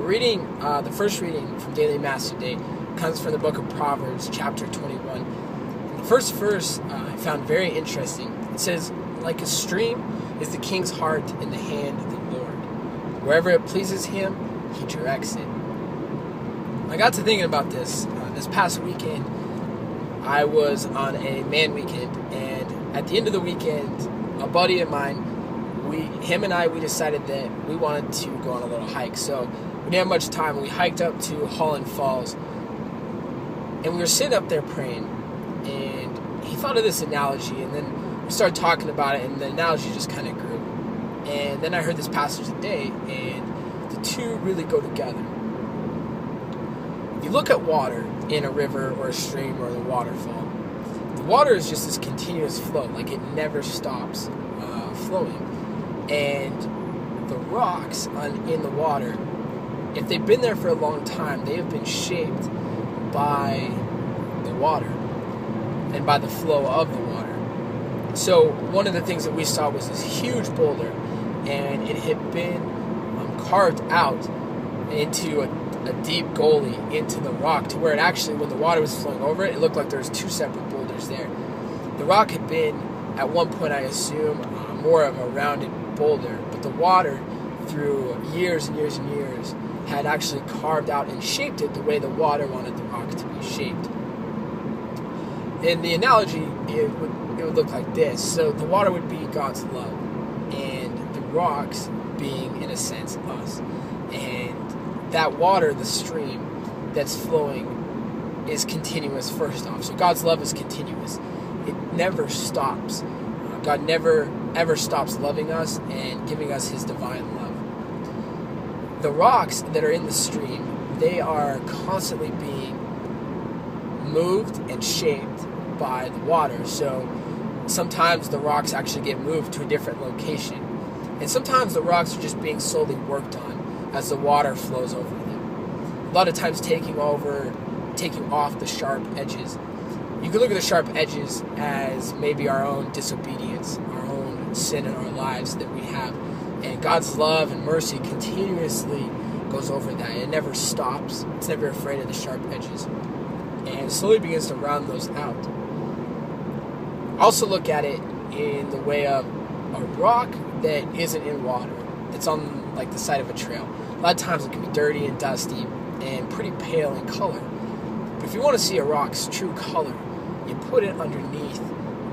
The first reading from Daily Mass today comes from the book of Proverbs, chapter 21. The first verse I found very interesting. It says, "Like a stream is the king's heart in the hand of the Lord. Wherever it pleases him, he directs it." I got to thinking about this. This past weekend, I was on a man weekend, and at the end of the weekend, a buddy of mine, we decided that we wanted to go on a little hike. So we didn't have much time. We hiked up to Holland Falls, and we were sitting up there praying, and he thought of this analogy, and then we started talking about it, and the analogy just kind of grew. And then I heard this passage today, and the two really go together. You look at water in a river or a stream or a waterfall. The water is just this continuous flow, like it never stops flowing. And the rocks in the water, if they've been there for a long time, they have been shaped by the water and by the flow of the water. So one of the things that we saw was this huge boulder, and it had been carved out into a deep gully into the rock, to where it actually, when the water was flowing over it, it looked like there was two separate boulders there. The rock had been, at one point I assume, more of a rounded boulder, but the water, through years and years and years, had actually carved out and shaped it the way the water wanted the rock to be shaped. In the analogy, it would look like this. So the water would be God's love, and the rocks being, in a sense, us. And that water, the stream that's flowing, is continuous first off. So God's love is continuous. It never stops. God never, ever stops loving us and giving us his divine love. The rocks that are in the stream, they are constantly being moved and shaped by the water. So sometimes the rocks actually get moved to a different location. And sometimes the rocks are just being slowly worked on as the water flows over them. A lot of times taking off the sharp edges. You can look at the sharp edges as maybe our own disobedience, our own sin in our lives that we have. And God's love and mercy continuously goes over that. It never stops. It's never afraid of the sharp edges. And slowly begins to round those out. Also look at it in the way of a rock that isn't in water. It's on like the side of a trail. A lot of times it can be dirty and dusty and pretty pale in color. But if you want to see a rock's true color, you put it underneath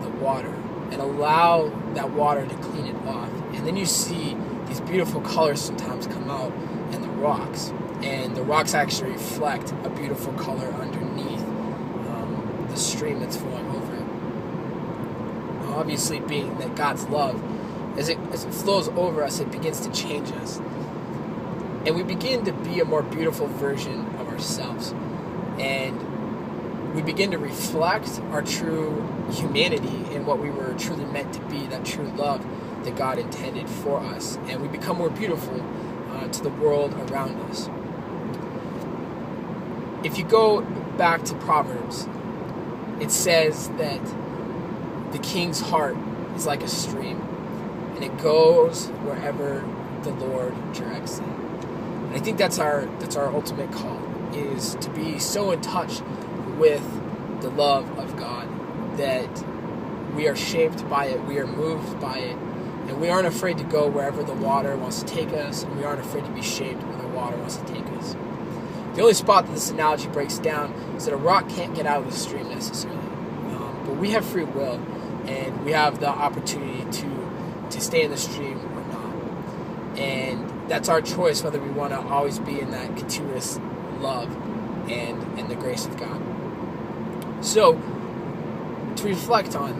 the water and allow that water to clean it off. And then you see these beautiful colors sometimes come out in the rocks. And the rocks actually reflect a beautiful color underneath the stream that's flowing over it. Obviously, being that God's love, as it flows over us, it begins to change us. And we begin to be a more beautiful version of ourselves. And we begin to reflect our true humanity and what we were truly meant to be, that true love that God intended for us. And we become more beautiful to the world around us. If you go back to Proverbs, it says that the king's heart is like a stream, and it goes wherever the Lord directs it. And I think that's our ultimate call, is to be so in touch with the love of God that we are shaped by it, we are moved by it, and we aren't afraid to go wherever the water wants to take us, and we aren't afraid to be shaped where the water wants to take us. The only spot that this analogy breaks down is that a rock can't get out of the stream necessarily, but we have free will, and we have the opportunity to stay in the stream or not. And that's our choice, whether we want to always be in that continuous love and the grace of God. So, to reflect on,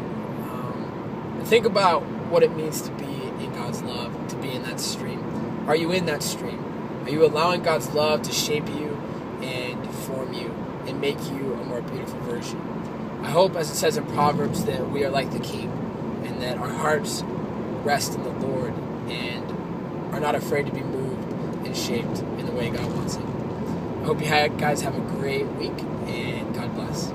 think about what it means to be in God's love, to be in that stream. Are you in that stream? Are you allowing God's love to shape you and form you and make you a more beautiful version? I hope, as it says in Proverbs, that we are like the King, and that our hearts rest in the Lord and are not afraid to be moved and shaped in the way God wants it. I hope you guys have a great week, and God bless.